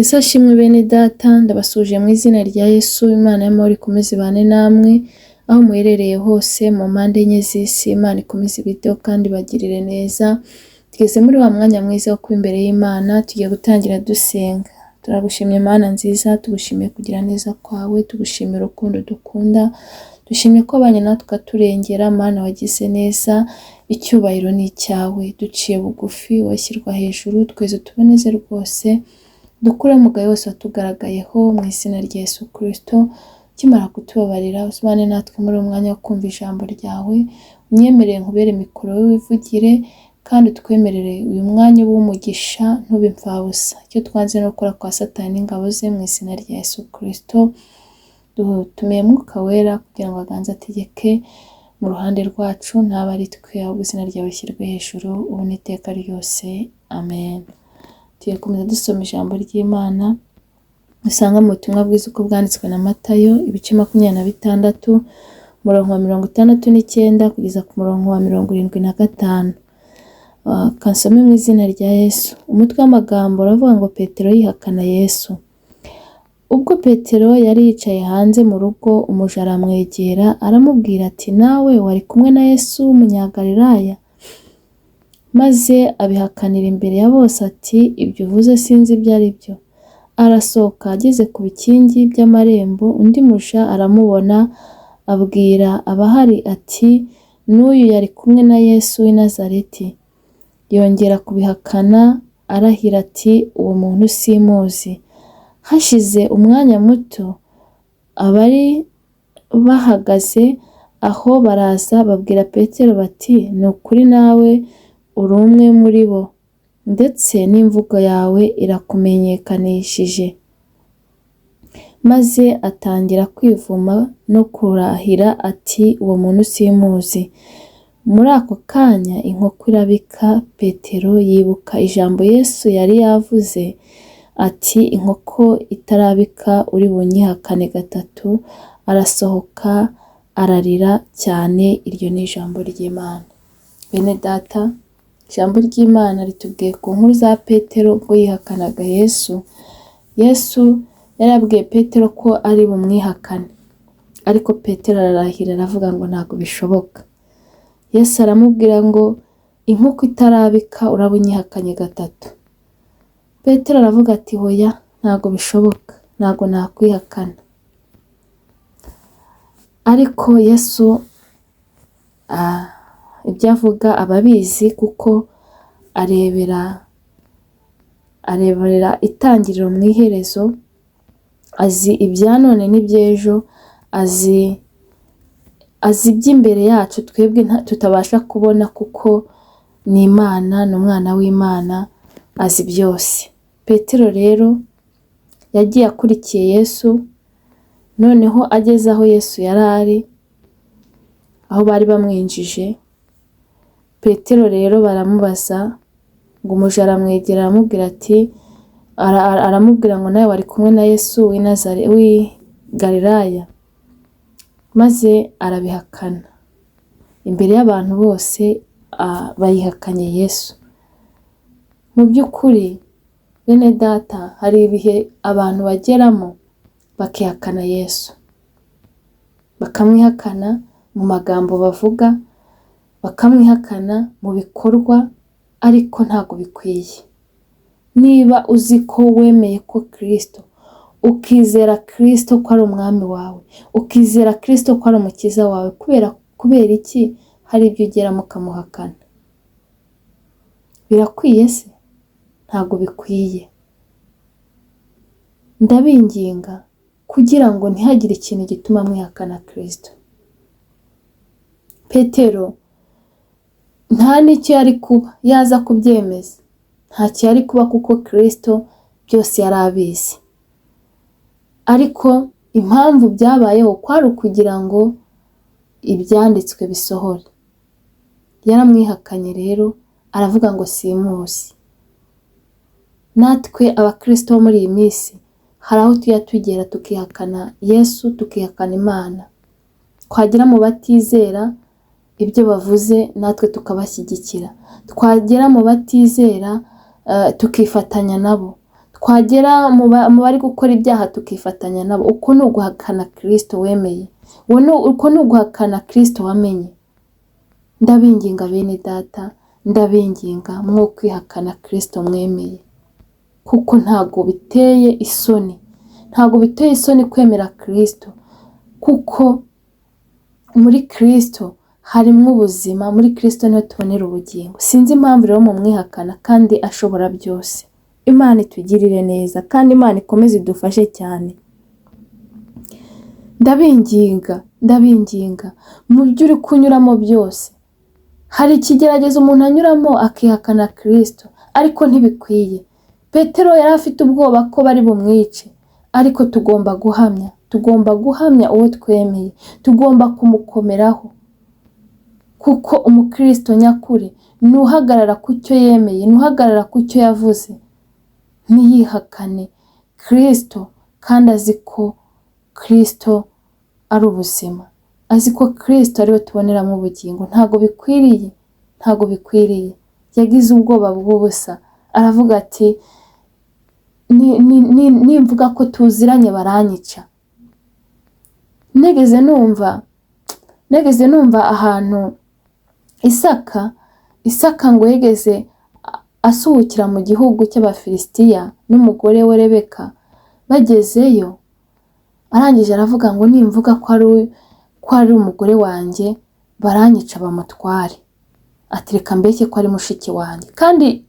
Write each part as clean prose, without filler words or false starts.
Ese ashimwe bene data, ndabasuje mu izina rya Yesu. Imana y'amahoro ikomeze ibane namwe aho muherereye hose mu mpande enye z'isi. Imana ikomeze ibiteho kandi bagirire neza. Tugeze muri wa mwanya mwiza wo kuba imbere y'Imana, tugiye gutangira dusenga. Turagushimye Mana nziza, tugushimiye kugira neza kwawe, tugushimira urukundo dukunda, dushimye ko abanye natwe ukaturengera. Mana wagize neza, icyubahiro ni icyawe. Duciye bugufi, washyirwa hejuru, twese tuboneze rwose. Dukure umugayo wose watugaragayeho mu izina rya Yesu Kristo. Ukimara kutubabarira, uzubane natwe muri uwo mwanya wo kumva ijambo ryawe. Unyemerere nkubere mikoro wivugire, kandi utwemerere uyu mwanya w'umugisha ntube impfabusa. Icyo twanze no gukora kwa Satani n'ingabo ze mu izina rya Yesu Kristo. Dutumiye Mwuka Wera kugira ngo aganze ategeke mu ruhande rwacu, ntabe ari twe, ahubwo izina ryawe rishyirwe hejuru ubu n'iteka ryose. Amen. Tugiye komeza dusoma ijambo ry'Imana usanga mu butumwa bwiza uko bwanditswe na Matayo, ibice 26, umurongo wa 69 kugeza ku murongo wa 75. Kansome mu izina rya Yesu. Umutwe w'amagambo uravuga ngo Petero yihakana Yesu. Ubwo Petero yari yicaye hanze mu rugo, umuja aramwegera aramubwira ati, nawe wari kumwe na Yesu w'umunyagalilaya? Maze abihakanira imbere ya bose ati, ibyo uvuze sinzi ibyo ari byo. Arasohoka, ageze ku bikingi by'amarembo, undi muja aramubona, abwira abahari ati, n'uyu yari kumwe na Yesu w'i Nazareti. Yongera kubihakana arahira ati, uwo muntu simuzi. Hashize umwanya muto, abari bahagaze aho baraza babwira Petero bati, ni ukuri nawe uri umwe muri bo, ndetse n'imvugo yawe irakumenyekanishije. Maze atangira kwivuma no kurahira ati, uwo muntu simuzi. Muri ako kanya inkoko irabika. Petero yibuka ijambo Yesu yari yavuze ati, inkoko itarabika uri bunyihakane gatatu. Arasohoka ararira cyane. Iryo ni ijambo ry'Imana. Bene data, ijambo ry'Imana ritubwiye ku nkuru za Petero ubwo yihakanaga Yesu. Yesu yarabwiye Petero ko ari bumwihakane, ariko Petero ararahira aravuga ngo ntabwo bishoboka. Yesu aramubwira ngo inkoko itarabika urabunyihakanye gatatu. Petero aravuga ati, hoya, ntabwo bishoboka, ntabwo nakwihakana. Ariko Yesu ibyo avuga ababizi, kuko areberera itangiriro mu iherezo, azi ibya none n'iby'ejo, azi iby'imbere yacu twebwe tutabasha kubona, kuko ni Imana, ni umwana w'Imana, azi byose. Petero rero yagiye akurikiye Yesu. Noneho ageze aho Yesu yari ari, aho bari bamwinjije, Petero rero baramubaza ngo umuja aramwegera aramubwira ati, aramubwira ngo nawe wari kumwe na Yesu w'i Galilaya? Maze arabihakana imbere y'abantu bose. Bayihakanye Yesu. Mu by'ukuri bene data, hari ibihe abantu bageramo bakihakana Yesu, bakamwihakana mu magambo bavuga, bakamwihakana mu bikorwa, ariko ntabwo bikwiye. Niba uzi ko wemeye ko Kristo, ukizera Kristo ko ari umwami wawe, ukizera Kristo ko ari umukiza wawe, kubera iki hari ibyo ugeramo ukamuhakana? Birakwiye se? Ntabwo bikwiye. Ndabinginga kugira ngo ntihagire ikintu gituma mwihakana Kristo. Petero nta n'icyo yari kuba yaza kubyemeza, ntacyo yari kuba, kuko Kristo byose yari abizi. Ariko impamvu byabayeho kwari ukugira ngo ibyanditswe bisohore. Yaramwihakanye rero, aravuga ngo simuzi. Natwe abakristo bo muri iyi minsi hari aho tujya tugera tukihakana Yesu, tukihakana Imana. Twagera mu batizera, ibyo bavuze natwe tukabashyigikira. Twagera mu batizera tukifatanya nabo. twagera mu bari gukora ibyaha tukifatanya nabo. Uko ni uguhakana Kristo wemeye, uko ni uguhakana Kristo wamenye. Ndabinginga bene data, ndabinginga mwo kwihakana Kristo mwemeye, kuko ntago biteye isoni, ntago biteye isoni kwemera Kristo, kuko muri Kristo harimo ubuzima, muri Kristo niho tubonera ubugingo. Sinzi impamvu rero mu mwihakana, kandi ashobora byose. Imana itugirire neza, kandi Imana ikomeze idufashe cyane. Ndabinginga mu byo uri kunyuramo byose. Hari ikigeragezo umuntu anyuramo akihakana Kristo, ariko ntibikwiye. Petero yari afite ubwoba ko bari bumwice, ariko tugomba guhamya uwo twemeye, tugomba kumukomeraho, kuko umukristo nyakuri nuhagarara ku cyo yemeye, nuhagarara ku cyo yavuze, ntiyihakane Kristo, kandi azi ko Kristo ari ubuzima, azi ko Kristo ariwe tuboneramo ubugingo. Ntago bikwiriye. Yagize ubwoba bw'ubusa, aravuga ati nimvuga ko tuziranye baranyica. Negeze numva ahantu Isaka ngo yegeze asuhukira mu gihugu cy'Abafilisitiya n'umugore we Rebeka. Bagezeyo arangije aravuga ngo nimvuga ko ari umugore wanjye baranyica bamutware. Ati reka mbeshye ko ari mushiki wanjye. Kandi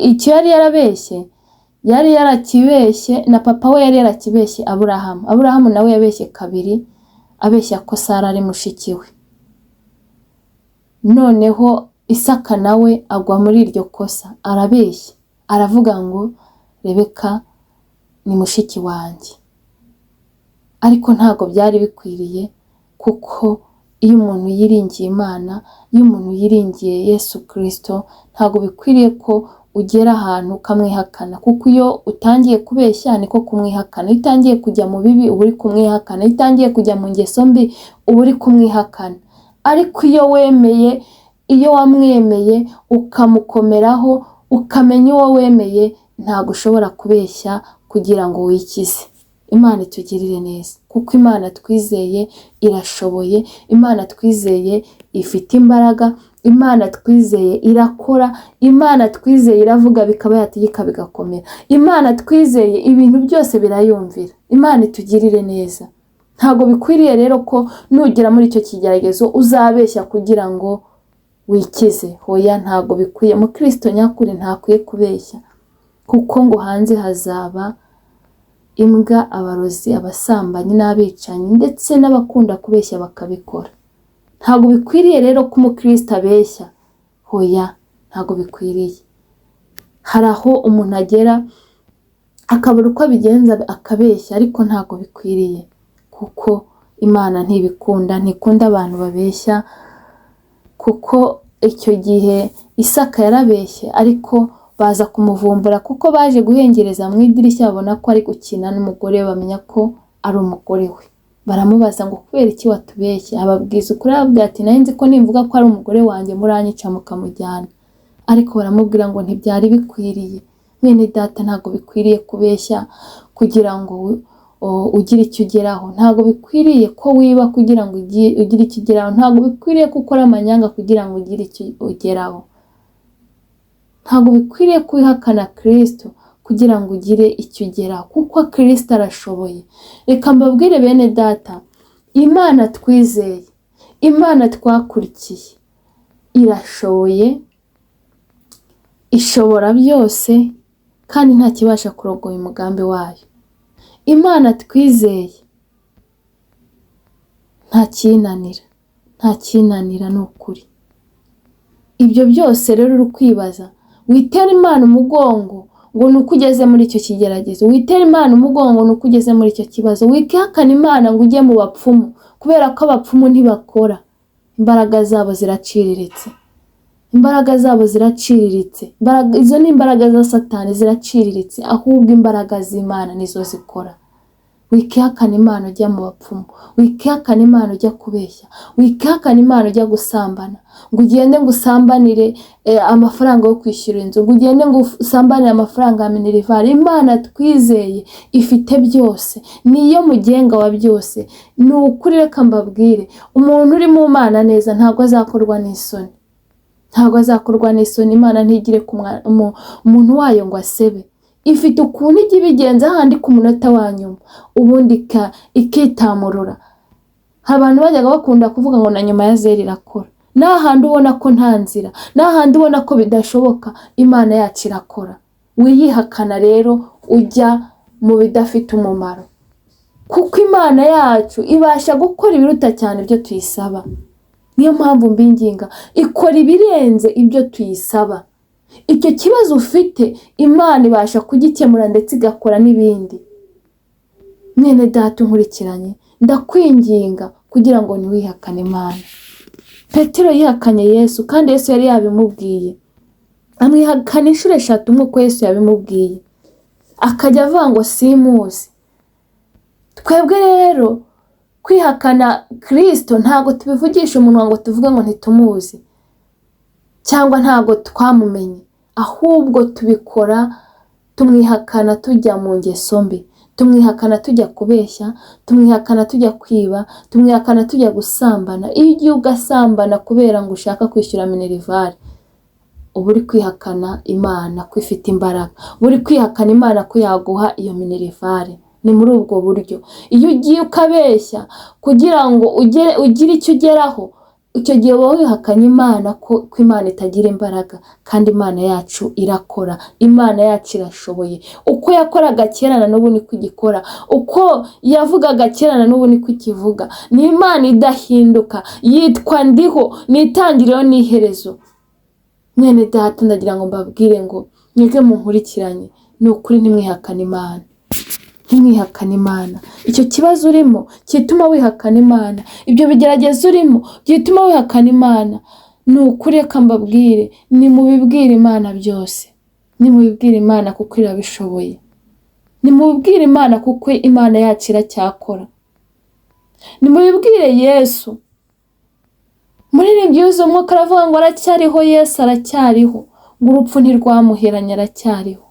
icyo yari yarakibeshye na papa we, yari yarakibeshye Aburahamu nawe yabeshye kabiri, abeshya ko Sara ari mushiki we. Noneho Isaka nawe agwa muri iryo kosa, arabeshya, aravuga ngo Rebeka ni mushiki wanjye. Ariko ntago byari bikwiriye, kuko iyo umuntu yiringiye Imana, iyo umuntu yiringiye Yesu Kristo, ntago bikwiriye ko ugera ahantu ukamwihakana, kuko iyo utangiye kubeshya niko kumwihakana. Iyo utangiye kujya mu bibi uba uri kumwihakana, iyo utangiye kujya mu ngeso mbi uba uri kumwihakana. Ariko iyo wamwemeye ukamukomeraho, ukamenya uwo wemeye, ntago ushobora kubeshya kugira ngo wikize. Imana itugirire neza, kuko Imana twizeye irashoboye, Imana twizeye ifite imbaraga, Imana twizeye irakora, Imana twizeye iravuga bikaba, yategeka bigakomera, Imana twizeye ibintu byose birayumvira. Imana itugirire neza. Ntago bikwiriye rero ko nugera muri icyo kigeragezo uzabeshya kugira ngo wikize. Hoya, ntago bikwiye. Mu Kristo nyakuri ntakwiye kubeshya, kuko ngo hanze hazaba imbwa, abarozi, abasambanyi n'abicanyi, ndetse n'abakunda kubeshya bakabikora. Ntago bikwiriye rero ko umukristo abeshya. Hoya, ntago bikwiriye. Hari aho umuntu agera akabura uko abigenza akabeshya, ariko ntago bikwiriye, kuko Imana ntikunda abantu babeshya. Kuko icyo gihe Isaka yarabeshye, ariko baza kumuvumbura, kuko baje guhengereza mu idirishya babona ko ari gukina n'umugore we, bamenya ko ari umugore we. Baramubaza ngo kubera iki watubeshye? Ababwiza ukuri, arababwira ati nari nzi ko nimvuga ko ari umugore wanjye muranyica mukamujyana. Ariko baramubwira ngo ntibyari bikwiriye. Bene data, ntago bikwiriye kubeshya kugira ngo ugire icyo ugeraho. Ntago bikwiriye ko wiba kugira ngo ugire icyo ugeraho. Ntago bikwiriye ko ukora amanyanga kugira ngo ugire icyo ugeraho. Ntago bikwiriye kwihakana Kristo kugira ngo ugire icyo ugeraho, kuko Kristo arashoboye. Reka mbabwire bene data, Imana twizeye, Imana twakurikiye irashoboye, ishobora byose, kandi nta kibasha kurogoya umugambi wayo. Imana twizeye nta kinanira ni ukuri. Ibyo byose rero uri kwibaza, witera Imana umugongo ngo nuko ugeze muri icyo kigeragezo, witera Imana umugongo nuko ugeze muri icyo kibazo, wikihakana Imana ngo ujye mu bapfumu, kubera ko abapfumu ntibakora. Imbaraga zabo ziraciriritse, izo ni imbaraga za Satani ziraciriritse, ahubwo imbaraga z'Imana nizo zikora. wikihakana Imana ujya mu bapfumu, wikihakana Imana ujya kubeshya, wikihakana Imana ujya gusambana, ngo ugende ngo usambanire amafaranga yo kwishyura inzu, ngo ugende ngo usambanire amafaranga ya minerivare. Imana twizeye ifite byose, niyo mugenga wa byose. Ni ukuri reka mbabwire, umuntu uri mu Mana neza ntabwo azakorwa n'isoni, ntabwo azakorwa n'isoni. Imana ntigire ku umuntu wayo ngo asebe, ifite ukuntu ijya ibigenza handi ku munota wa nyuma ubundi ikitamurura. Abantu bajyaga bakunda kuvuga ngo na nyuma ya zeri irakora. N'ahandi ubona ko nta nzira, n'ahandi ubona ko bidashoboka, Imana yacu irakora. Wiyihakana rero ujya mu bidafite umumaro, kuko Imana yacu ibasha gukora ibiruta cyane ibyo tuyisaba. Niyo mpamvu mbinginga, ikora ibirenze ibyo tuyisaba. Icyo kibazo ufite Imana ibasha kugikemura ndetse igakora n'ibindi. Mwene data unkurikiranye, ndakwinginga kugira ngo ntiwihakane Imana. Petero yihakanye Yesu kandi Yesu yari yabimubwiye, amwihakana inshuro 3 nk'uko Yesu yabimubwiye, akajya avuga ngo simuzi. Twebwe rero kwihakana Kristo ntago tubivugisha umunwa ngo tuvuge ngo ntitumuzi cyangwa ntago twamumenye, ahubwo tubikora tumwihakana tujya mu ngeso mbi, tumwihakana tujya kubeshya, tumwihakana tujya kwiba, tumwihakana tujya gusambana. Iyo ugiye ugasambana kubera ngo ushaka kwishyura minerivare, uba uri kwihakana Imana ko ifite imbaraga, uri kwihakana Imana ko yaguha iyo minerivare. Ni muri ubwo buryo. Iyo ugiye ukabeshya kugira ngo ugire icyo ugeraho, icyo gihe wowe wihakanye Imana ko Imana itagira imbaraga, kandi Imana yacu irakora. Imana yacu irashoboye. Uko yakoraga kera na n'ubu niko igikora, uko yavugaga kera na n'ubu niko ikivuga. Ni Imana idahinduka, yitwa ndiho, nitangiriro n'iherezo. Mwene data ndagira ngo mbabwire ngo mwebwe munkurikiranye, ni ukuri ntimwihakane Imana, ntimwihakane Imana. Icyo kibazo urimo kituma wihakana Imana, ibyo bigerageza urimo byituma wihakana Imana, ni ukuri reka mbabwire, ni mubibwire Imana byose, ni mubibwire Imana kuko irabishoboye, ni mubibwire Imana kuko Imana yacu iracyakora, ni mubibwire Yesu. Muririmbyi yuzuye umwuka aravuga ngo aracyariho, Yesu aracyariho, ngo urupfu ntirwamuheranye, aracyariho,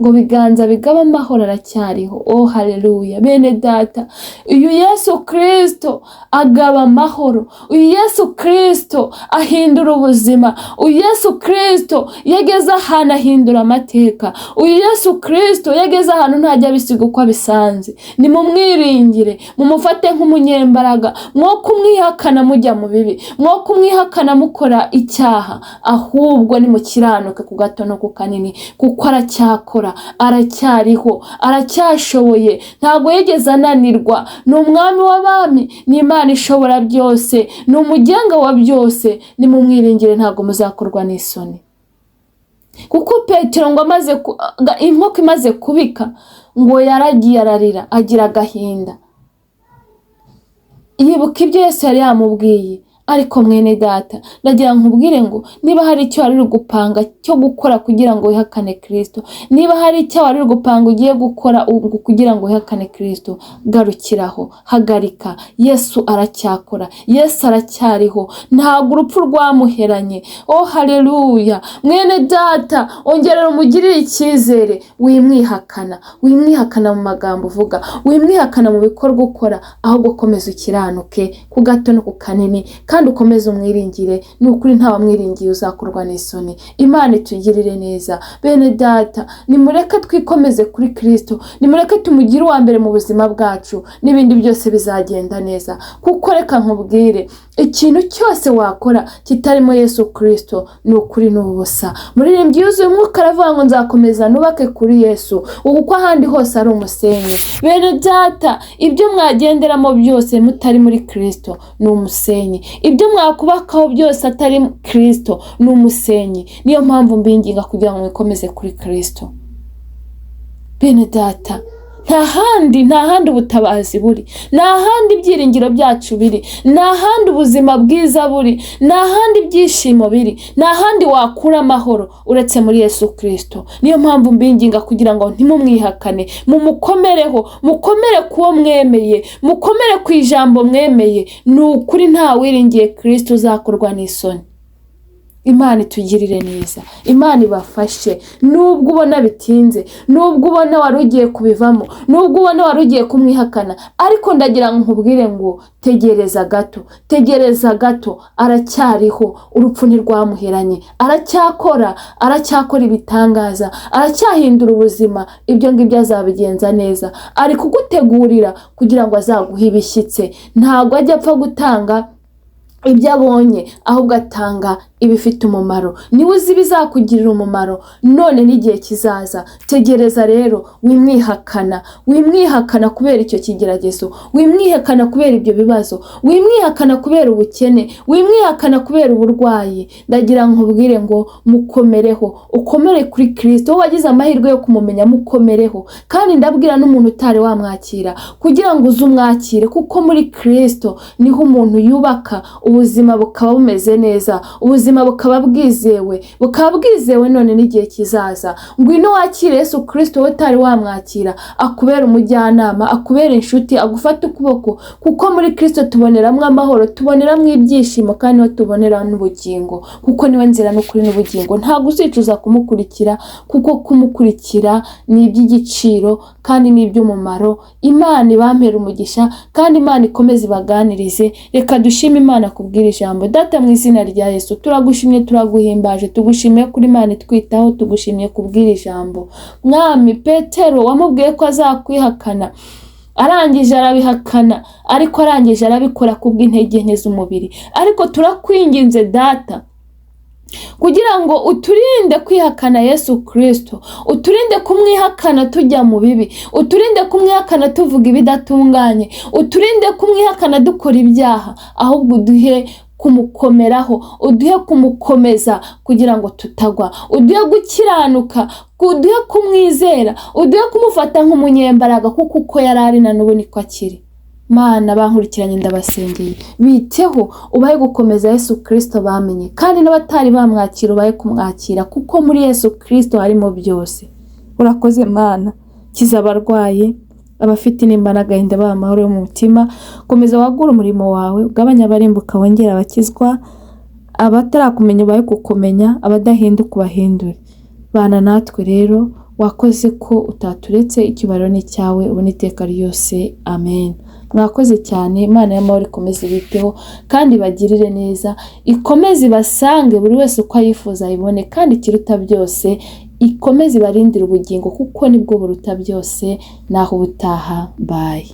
ngo biganza bigaba amahoro, aracyariho. Oh haleluya. Bene data, uyu Yesu Kristo agaba amahoro, uyu Yesu Kristo ahindura ubuzima, uyu Yesu Kristo yageze ahantu ahindura amateka, uyu Yesu Kristo yageze ahantu ntajya bisiga uko abisanze. Ni mumwiringire, mumufate nk'umunyembaraga, mwo kumwihakana mujya mu bibi, mwo kumwihakana mukora icyaha, ahubwo ni mukiranuke ku gato no ku kanini, kuko aracyakora, aracyariho, aracyashoboye, ntabwo yigeze ananirwa. Ni umwami w'abami, ni Imana ishobora byose, ni umugenga wa byose. Ni mumwiringire, ntabwo muzakorwa n'isoni. Kuko Petero ngo inkoko imaze kubika, ngo yaragiye ararira, agira agahinda, yibuka ibyo Yesu yari yamubwiye. Ariko mwene data, ndagira nkubwire ngo niba hari icyo wari gupanga cyo gukora kugira ngo wihakane Kristo, niba hari icyo wari gupanga ugiye gukora kugira ngo wihakane Kristo, garukiraho, hagarika. Yesu aracyakora, Yesu aracyariho, ntabwo urupfu rwamuheranye. Oh haleluya. Mwene data, ongerera umugirire icyizere, wimwihakana, wimwihakana mu magambo uvuga, wimwihakana mu bikorwa ukora, ahubwo komeza ukiranuke ku gato no ku kanini, kandi ukomeze umwiringire. Ni ukuri nta wamwiringiye uzakorwa n'isoni. Imana itugirire neza. Bene data, nimureke twikomeze kuri Kristo, nimureke tumugire uwa mbere mu buzima bwacu, n'ibindi byose bizagenda neza. Kuko reka nkubwire, ikintu cyose wakora kitarimo Yesu Kristo ni ukuri n'ubusa. Muririmbyi yuzuye umwuka aravuga ngo nzakomeza nubake kuri Yesu, kuko ahandi hose ari umusenyi. Bene data, ibyo mwagenderamo byose mutari muri Kristo ni umusenyi, ibyo mwakubakaho byose atari Kristo ni umusenyi. Niyo mpamvu mbinginga kugira ngo mwikomeze kuri Kristo. Bene data, nta handi ubutabazi buri, nta handi ibyiringiro byacu biri, nta handi ubuzima bwiza buri, nta handi ibyishimo biri, nta handi wakura amahoro uretse muri Yesu Kristo. Niyo mpamvu mbinginga kugira ngo ntimumwihakane, mumukomereho, mukomere kuwo mwemeye, mukomere ku ijambo mwemeye. Ni ukuri nta wiringiye Kristo uzakorwa n'isoni. Imana itugirire neza, Imana ibafashe. Nubwo ubona bitinze, nubwo ubona wari ugiye kubivamo, nubwo ubona wari ugiye kumwihakana, ariko ndagira ngo nkubwire ngo tegereza gato, aracyariho, urupfu ntirwamuheranye, aracyakora ibitangaza, aracyahindura ubuzima. Ibyo ngibyo azabigenza neza, ari kugutegurira kugira ngo azaguhe ibishyitse. Ntabwo ajya apfa gutanga ibyo abonye, ahubwo atanga ibifite umumaro. Niwe uzi bizakugirira umumaro none n'igihe kizaza. Tegereza rero, wimwihakana kubera icyo kigeragezo, wimwihakana kubera ibyo bibazo, wimwihakana kubera ubukene, wimwihakana kubera uburwayi. Ndagira ngo nkubwire ngo mukomereho, ukomere kuri Kristo. Wowe wagize amahirwe yo kumumenya, mukomereho. Kandi ndabwira n'umuntu utari wamwakira kugira ngo uze umwakire, kuko muri Kristo niho umuntu yubaka, ubuzima bukaba bumeze neza, ubuzima bukaba bwizewe none n'igihe kizaza. Ngwino wakire Yesu Kristo wowe utari wamwakira, akubera umujyanama, akubera inshuti, agufata ukuboko, kuko muri Kristo tuboneramo amahoro, tuboneramo ibyishimo, kandi niho tubonera n'ubugingo, kuko niwe nzira n'ukuri n'ubugingo. Ntabwo uzicuza kumukurikira, kuko kumukurikira ni iby'igiciro kandi ni iby'umumaro. Imana ibampere umugisha, kandi Imana ikomeze ibaganirize. Reka dushime Imana kubwira ijambo. Data, mu izina rya Yesu turagushimye, turaguhimbaje, tugushimiye kuri Imana itwitaho, tugushimiye kubwira ijambo. Mwami, Petero wamubwiye ko azakwihakana, arangije arabihakana, ariko arangije arabikora kubw'intege nke z'umubiri. Ariko turakwinginze Data, kugira ngo uturinde kwihakana Yesu Kristo, uturinde kumwihakana tujya mu bibi, uturinde kumwihakana tuvuga ibidatunganye, uturinde kumwihakana dukora ibyaha, ahubwo uduhe kumukomeraho, uduhe kumukomeza kugira ngo tutagwa, uduhe gukiranuka, uduhe kumwizera, uduhe kumufata nk'umunyembaraga, kuko uko yari ari na n'ubu niko akiri. Mana, bankurikiranye ndabasengeye, biteho, ubahe gukomeza Yesu Kristo bamenye, kandi n'abatari bamwakira ubahe kumwakira, kuko muri Yesu Kristo harimo byose. Urakoze Mana, kiza abarwayi, abafite intimba n'agahinda baha amahoro yo mu mutima. Komeza wagura umurimo wawe, ugabanya abarimbuka, wongera abakizwa, abatarakumenya ubahe kukumenya, abadahinduka ubahindure. Bana natwe rero, wakoze ko utaturetse, icyubahiro ni cyawe ubu n'iteka ryose. Amen. Mwakoze cyane. Imana y'amahoro ikomeze ibiteho kandi bagirire neza, ikomeze ibasange buri wese uko ayifuza ayibone, kandi ikiruta byose ikomeze ibarindire ubugingo, kuko nibwo buruta byose. Naho ubutaha. Bye.